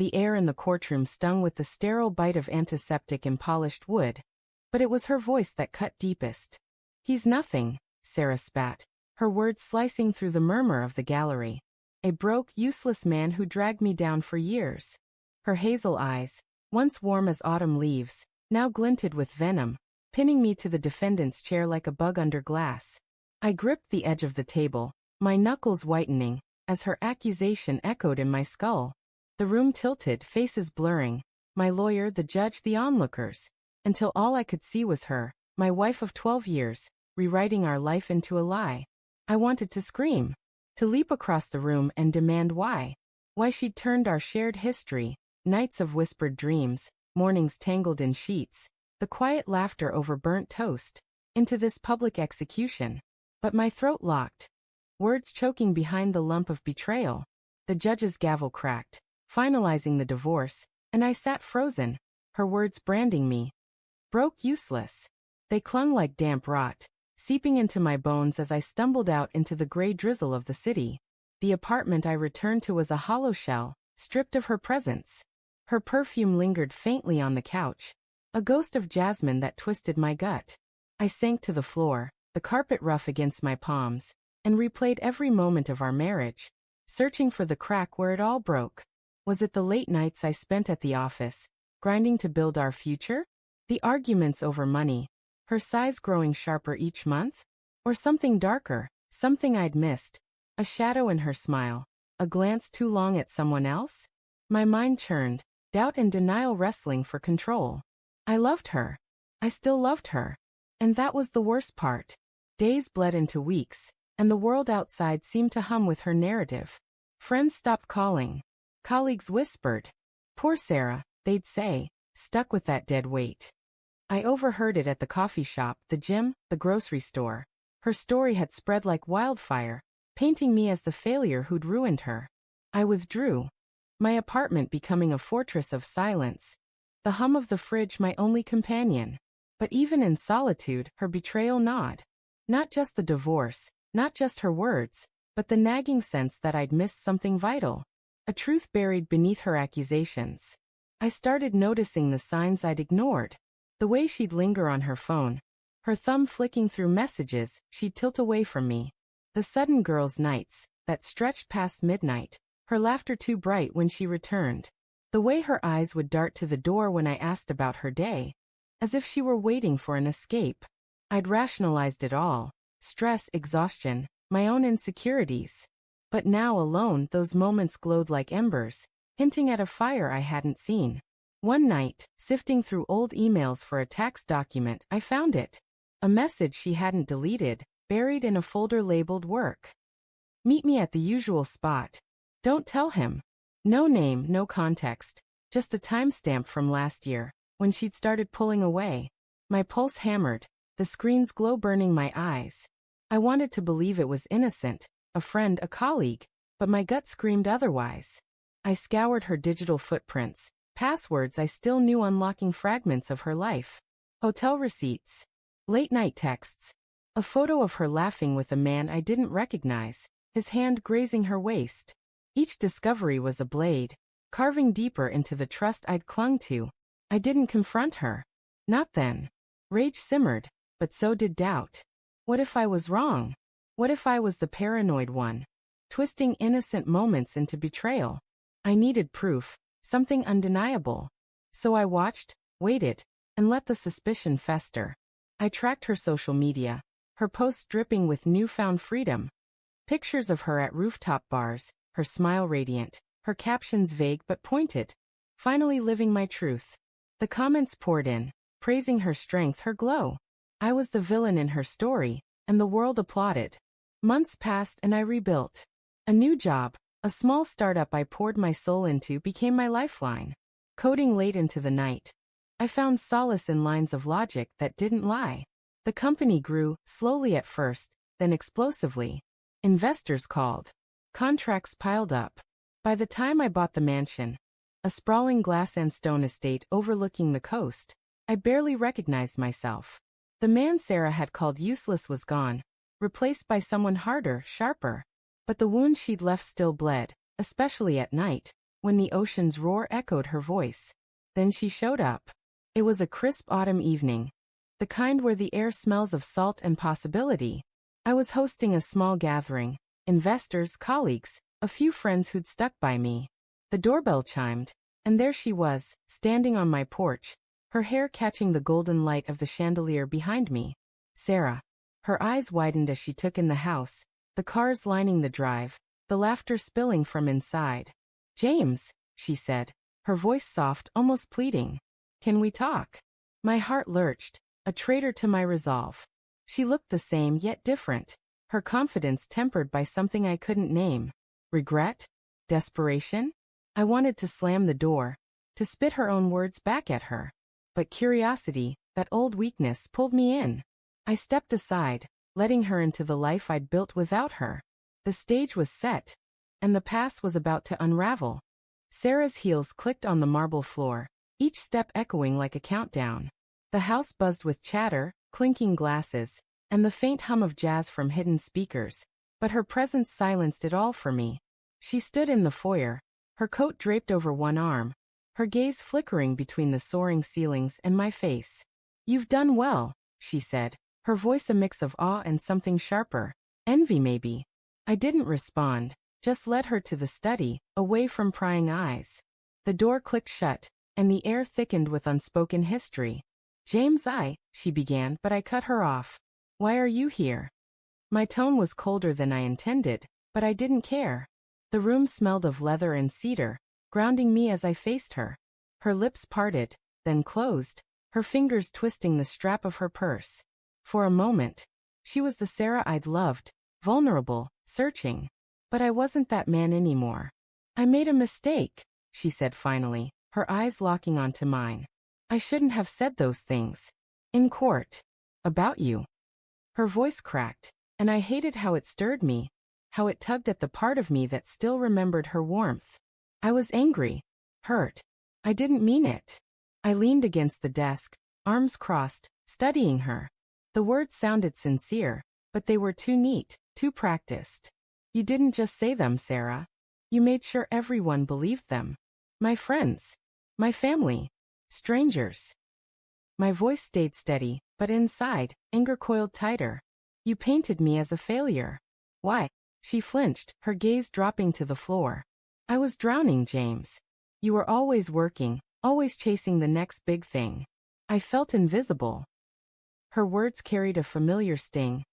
The air in the courtroom stung with the sterile bite of antiseptic and polished wood. But it was her voice that cut deepest. "He's nothing," Sarah spat, her words slicing through the murmur of the gallery. "A broke, useless man who dragged me down for years." Her hazel eyes, once warm as autumn leaves, now glinted with venom, pinning me to the defendant's chair like a bug under glass. I gripped the edge of the table, my knuckles whitening, as her accusation echoed in my skull. The room tilted, faces blurring, my lawyer, the judge, the onlookers, until all I could see was her, my wife of 12 years, rewriting our life into a lie. I wanted to scream, to leap across the room and demand why. Why she'd turned our shared history, nights of whispered dreams, mornings tangled in sheets, the quiet laughter over burnt toast, into this public execution. But my throat locked, words choking behind the lump of betrayal. The judge's gavel cracked, finalizing the divorce, and I sat frozen, her words branding me. Broke, useless. They clung like damp rot, seeping into my bones as I stumbled out into the gray drizzle of the city. The apartment I returned to was a hollow shell, stripped of her presence. Her perfume lingered faintly on the couch, a ghost of jasmine that twisted my gut. I sank to the floor, the carpet rough against my palms, and replayed every moment of our marriage, searching for the crack where it all broke. Was it the late nights I spent at the office, grinding to build our future? The arguments over money, her size growing sharper each month? Or something darker, something I'd missed, a shadow in her smile, a glance too long at someone else? My mind churned, doubt and denial wrestling for control. I loved her. I still loved her. And that was the worst part. Days bled into weeks, and the world outside seemed to hum with her narrative. Friends stopped calling. Colleagues whispered. "Poor Sarah," they'd say, stuck with that dead weight. I overheard it at the coffee shop, the gym, the grocery store. Her story had spread like wildfire, painting me as the failure who'd ruined her. I withdrew, my apartment becoming a fortress of silence, the hum of the fridge my only companion. But even in solitude, her betrayal gnawed. Not just the divorce, not just her words, but the nagging sense that I'd missed something vital. A truth buried beneath her accusations. I started noticing the signs I'd ignored. The way she'd linger on her phone, her thumb flicking through messages, she'd tilt away from me. The sudden girls' nights, that stretched past midnight, her laughter too bright when she returned. The way her eyes would dart to the door when I asked about her day, as if she were waiting for an escape. I'd rationalized it all, stress, exhaustion, my own insecurities. But now alone, those moments glowed like embers, hinting at a fire I hadn't seen. One night, sifting through old emails for a tax document, I found it. A message she hadn't deleted, buried in a folder labeled work. "Meet me at the usual spot. Don't tell him." No name, no context, just a timestamp from last year, when she'd started pulling away. My pulse hammered, the screen's glow burning my eyes. I wanted to believe it was innocent, a friend, a colleague, but my gut screamed otherwise. I scoured her digital footprints, passwords I still knew, unlocking fragments of her life. Hotel receipts, late-night texts, a photo of her laughing with a man I didn't recognize, his hand grazing her waist. Each discovery was a blade, carving deeper into the trust I'd clung to. I didn't confront her. Not then. Rage simmered, but so did doubt. What if I was wrong? What if I was the paranoid one, twisting innocent moments into betrayal? I needed proof, something undeniable. So I watched, waited, and let the suspicion fester. I tracked her social media, her posts dripping with newfound freedom. Pictures of her at rooftop bars, her smile radiant, her captions vague but pointed. Finally living my truth. The comments poured in, praising her strength, her glow. I was the villain in her story, and the world applauded. Months passed and I rebuilt. A new job, a small startup I poured my soul into, became my lifeline. Coding late into the night, I found solace in lines of logic that didn't lie. The company grew, slowly at first, then explosively. Investors called. Contracts piled up. By the time I bought the mansion, a sprawling glass and stone estate overlooking the coast, I barely recognized myself. The man Sarah had called useless was gone, replaced by someone harder, sharper. But the wound she'd left still bled, especially at night. when the ocean's roar echoed her voice. Then she showed up. It was a crisp autumn evening, the kind where the air smells of salt and possibility. I was hosting a small gathering, investors, colleagues, a few friends who'd stuck by me. The doorbell chimed, and there she was, standing on my porch, her hair catching the golden light of the chandelier behind me. Sarah. Her eyes widened as she took in the house, the cars lining the drive, the laughter spilling from inside. James, she said, her voice soft, almost pleading. Can we talk? My heart lurched, a traitor to my resolve. She looked the same yet different, her confidence tempered by something I couldn't name. Regret? Desperation? I wanted to slam the door, to spit her own words back at her. But curiosity, that old weakness, pulled me in. I stepped aside, letting her into the life I'd built without her. The stage was set, and the past was about to unravel. Sarah's heels clicked on the marble floor, each step echoing like a countdown. The house buzzed with chatter, clinking glasses, and the faint hum of jazz from hidden speakers, but her presence silenced it all for me. She stood in the foyer, her coat draped over one arm, her gaze flickering between the soaring ceilings and my face. You've done well, she said, her voice a mix of awe and something sharper. Envy maybe. I didn't respond, just led her to the study, away from prying eyes. The door clicked shut, and the air thickened with unspoken history. James, she began, but I cut her off. Why are you here? My tone was colder than I intended, but I didn't care. The room smelled of leather and cedar, grounding me as I faced her. Her lips parted, then closed, her fingers twisting the strap of her purse. For a moment, she was the Sarah I'd loved, vulnerable, searching. But I wasn't that man anymore. I made a mistake, she said finally, her eyes locking onto mine. I shouldn't have said those things. In court. About you. Her voice cracked, and I hated how it stirred me, how it tugged at the part of me that still remembered her warmth. I was angry, hurt. I didn't mean it. I leaned against the desk, arms crossed, studying her. The words sounded sincere, but they were too neat, too practiced. You didn't just say them, Sarah. You made sure everyone believed them. My friends. My family. Strangers. My voice stayed steady, but inside, anger coiled tighter. You painted me as a failure. Why? She flinched, her gaze dropping to the floor. I was drowning, James. You were always working, always chasing the next big thing. I felt invisible. Her words carried a familiar sting,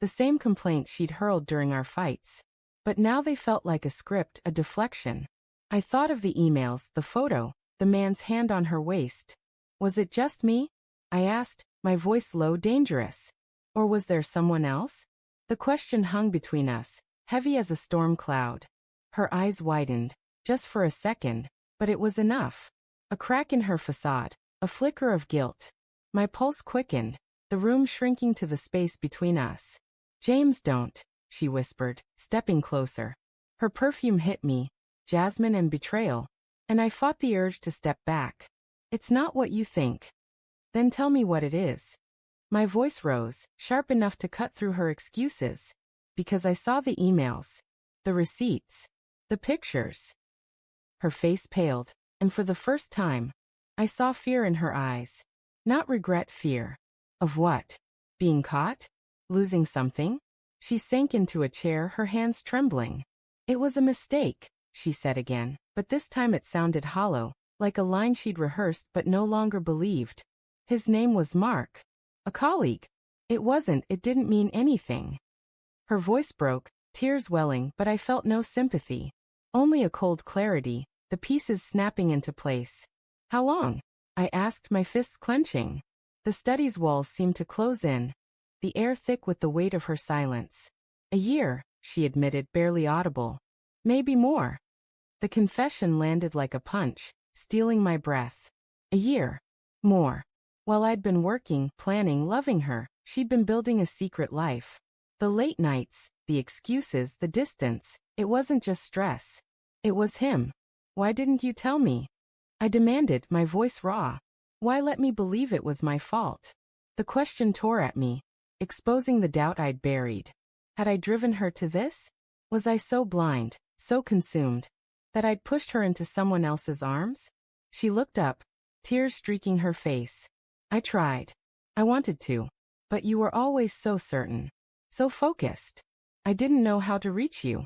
the same complaints she'd hurled during our fights. But now they felt like a script, a deflection. I thought of the emails, the photo, the man's hand on her waist. Was it just me? I asked, my voice low, dangerous. Or was there someone else? The question hung between us, heavy as a storm cloud. Her eyes widened, just for a second, but it was enough. A crack in her facade, a flicker of guilt. My pulse quickened, the room shrinking to the space between us. James, don't, she whispered, stepping closer. Her perfume hit me, jasmine and betrayal, and I fought the urge to step back. It's not what you think. Then tell me what it is. My voice rose, sharp enough to cut through her excuses. Because I saw the emails, the receipts, the pictures. Her face paled, and for the first time, I saw fear in her eyes. Not regret, fear. Of what? Being caught? Losing something? She sank into a chair, her hands trembling. It was a mistake, she said again, but this time it sounded hollow, like a line she'd rehearsed but no longer believed. His name was Mark. A colleague. It didn't mean anything. Her voice broke, tears welling, but I felt no sympathy. Only a cold clarity, the pieces snapping into place. How long? I asked, my fists clenching. The study's walls seemed to close in, the air thick with the weight of her silence. A year, she admitted, barely audible. Maybe more. The confession landed like a punch, stealing my breath. A year. More. While I'd been working, planning, loving her, she'd been building a secret life. The late nights, the excuses, the distance, it wasn't just stress. It was him. Why didn't you tell me? I demanded, my voice raw. Why let me believe it was my fault? The question tore at me, exposing the doubt I'd buried. Had I driven her to this? Was I so blind, so consumed? That I'd pushed her into someone else's arms? She looked up, tears streaking her face. I tried. I wanted to. But you were always so certain. So focused. I didn't know how to reach you.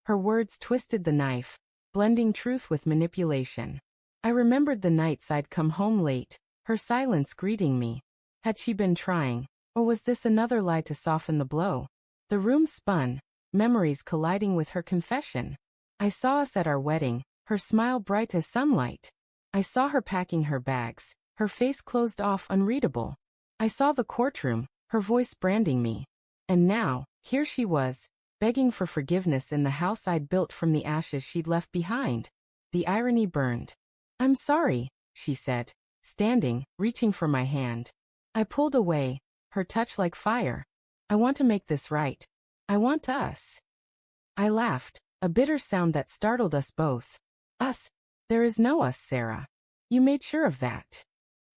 Her words twisted the knife, blending truth with manipulation. I remembered the nights I'd come home late, her silence greeting me. Had she been trying, or was this another lie to soften the blow? The room spun, memories colliding with her confession. I saw us at our wedding, her smile bright as sunlight. I saw her packing her bags, her face closed off unreadable. I saw the courtroom, her voice branding me. And now, here she was, begging for forgiveness in the house I'd built from the ashes she'd left behind. The irony burned. "I'm sorry," she said, standing, reaching for my hand. I pulled away, her touch like fire. "I want to make this right. I want us." I laughed, a bitter sound that startled us both. "Us? There is no us, Sarah. You made sure of that."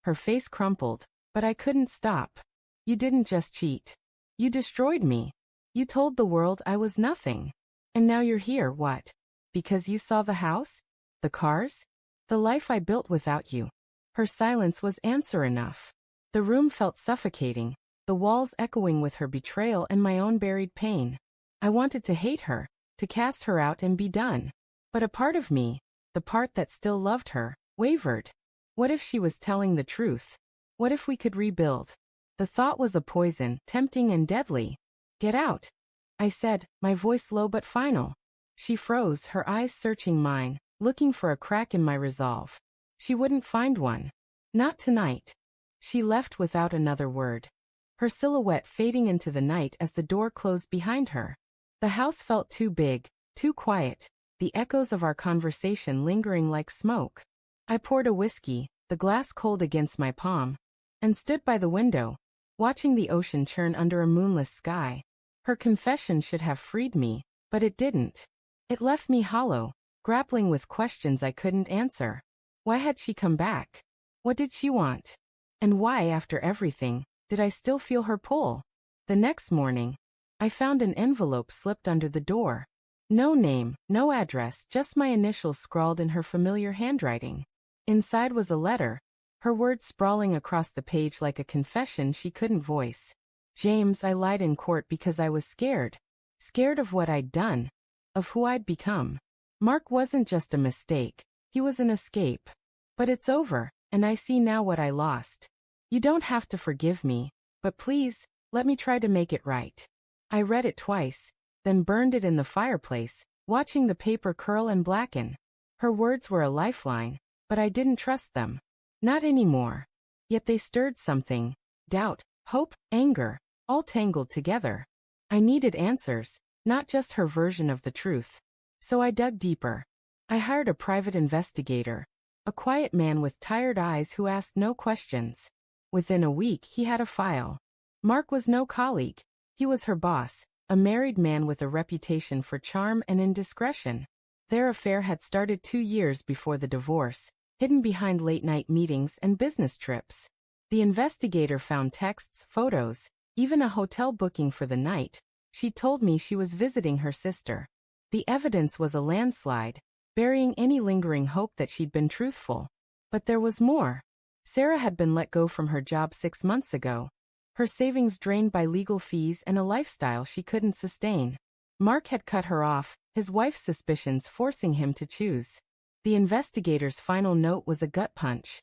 Her face crumpled, but I couldn't stop. "You didn't just cheat. You destroyed me. You told the world I was nothing. And now you're here, what? Because you saw the house? The cars? The life I built without you." Her silence was answer enough. The room felt suffocating, the walls echoing with her betrayal and my own buried pain. I wanted to hate her, to cast her out and be done. But a part of me, the part that still loved her, wavered. What if she was telling the truth? What if we could rebuild? The thought was a poison, tempting and deadly. "Get out," I said, my voice low but final. She froze, her eyes searching mine, looking for a crack in my resolve. She wouldn't find one. Not tonight. She left without another word, her silhouette fading into the night as the door closed behind her. The house felt too big, too quiet, the echoes of our conversation lingering like smoke. I poured a whiskey, the glass cold against my palm, and stood by the window, watching the ocean churn under a moonless sky. Her confession should have freed me, but it didn't. It left me hollow, grappling with questions I couldn't answer. Why had she come back? What did she want? And why, after everything, did I still feel her pull? The next morning, I found an envelope slipped under the door. No name, no address, just my initials scrawled in her familiar handwriting. Inside was a letter, her words sprawling across the page like a confession she couldn't voice. "James, I lied in court because I was scared. Scared of what I'd done, of who I'd become. Mark wasn't just a mistake, he was an escape. But it's over, and I see now what I lost. You don't have to forgive me, but please, let me try to make it right." I read it twice, then burned it in the fireplace, watching the paper curl and blacken. Her words were a lifeline, but I didn't trust them. Not anymore. Yet they stirred something. Doubt, hope, anger, all tangled together. I needed answers, not just her version of the truth. So I dug deeper. I hired a private investigator, a quiet man with tired eyes who asked no questions. Within a week, he had a file. Mark was no colleague. He was her boss, a married man with a reputation for charm and indiscretion. Their affair had started 2 years before the divorce, hidden behind late-night meetings and business trips. The investigator found texts, photos, even a hotel booking for the night. She told me she was visiting her sister. The evidence was a landslide, burying any lingering hope that she'd been truthful. But there was more. Sarah had been let go from her job 6 months ago, her savings drained by legal fees and a lifestyle she couldn't sustain. Mark had cut her off, his wife's suspicions forcing him to choose. The investigator's final note was a gut punch.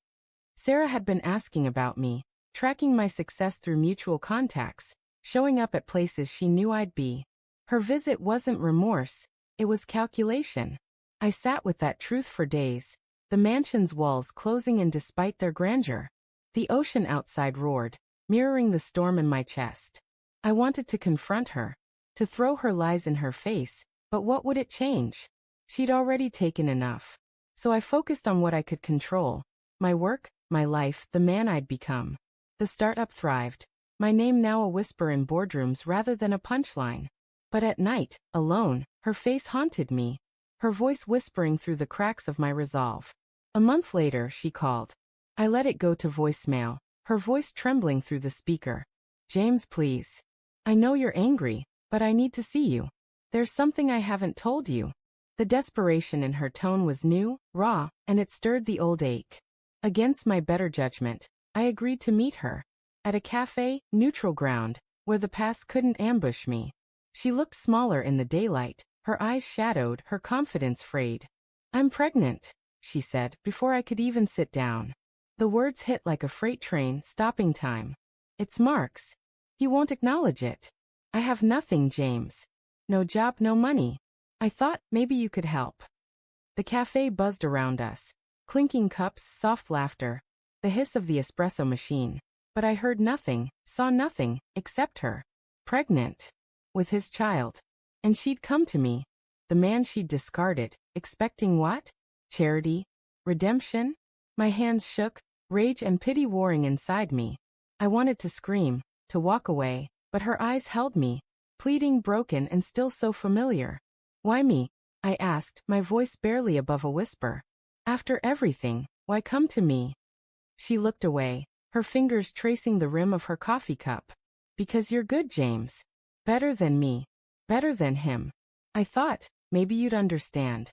Sarah had been asking about me, tracking my success through mutual contacts, showing up at places she knew I'd be. Her visit wasn't remorse, it was calculation. I sat with that truth for days, the mansion's walls closing in despite their grandeur. The ocean outside roared, mirroring the storm in my chest. I wanted to confront her, to throw her lies in her face, but what would it change? She'd already taken enough. So I focused on what I could control. My work, my life, the man I'd become. The startup thrived, my name now a whisper in boardrooms rather than a punchline. But at night, alone, her face haunted me, her voice whispering through the cracks of my resolve. A month later, she called. I let it go to voicemail, her voice trembling through the speaker. "James, please. I know you're angry, but I need to see you. There's something I haven't told you." The desperation in her tone was new, raw, and it stirred the old ache. Against my better judgment, I agreed to meet her. At a cafe, neutral ground, where the past couldn't ambush me. She looked smaller in the daylight, her eyes shadowed, her confidence frayed. "I'm pregnant," she said, before I could even sit down. The words hit like a freight train, stopping time. "It's Mark's. He won't acknowledge it. I have nothing, James. No job, no money. I thought maybe you could help." The cafe buzzed around us. Clinking cups, soft laughter, the hiss of the espresso machine. But I heard nothing, saw nothing, except her. Pregnant. With his child. And she'd come to me. The man she'd discarded, expecting what? Charity? Redemption? My hands shook, rage and pity warring inside me. I wanted to scream, to walk away, but her eyes held me, pleading, broken and still so familiar. "Why me?" I asked, my voice barely above a whisper. "After everything, why come to me?" She looked away, her fingers tracing the rim of her coffee cup. "Because you're good, James. Better than me. Better than him. I thought, maybe you'd understand."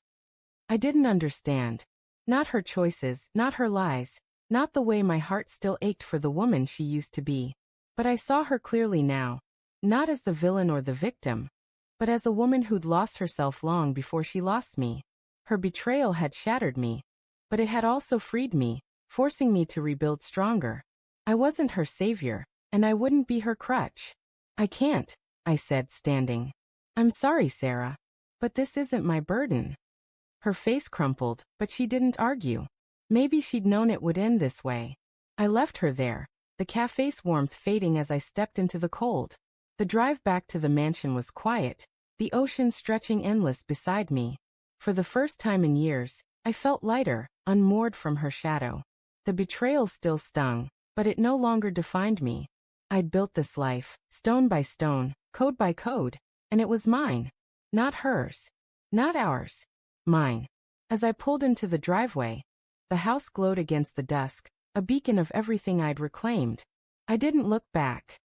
I didn't understand. Not her choices, not her lies, not the way my heart still ached for the woman she used to be. But I saw her clearly now. Not as the villain or the victim, but as a woman who'd lost herself long before she lost me. Her betrayal had shattered me, but it had also freed me, forcing me to rebuild stronger. I wasn't her savior, and I wouldn't be her crutch. "I can't," I said, standing. "I'm sorry, Sarah, but this isn't my burden." Her face crumpled, but she didn't argue. Maybe she'd known it would end this way. I left her there, the cafe's warmth fading as I stepped into the cold. The drive back to the mansion was quiet, the ocean stretching endless beside me. For the first time in years, I felt lighter, unmoored from her shadow. The betrayal still stung, but it no longer defined me. I'd built this life, stone by stone, code by code, and it was mine. Not hers. Not ours. Mine. As I pulled into the driveway, the house glowed against the dusk, a beacon of everything I'd reclaimed. I didn't look back.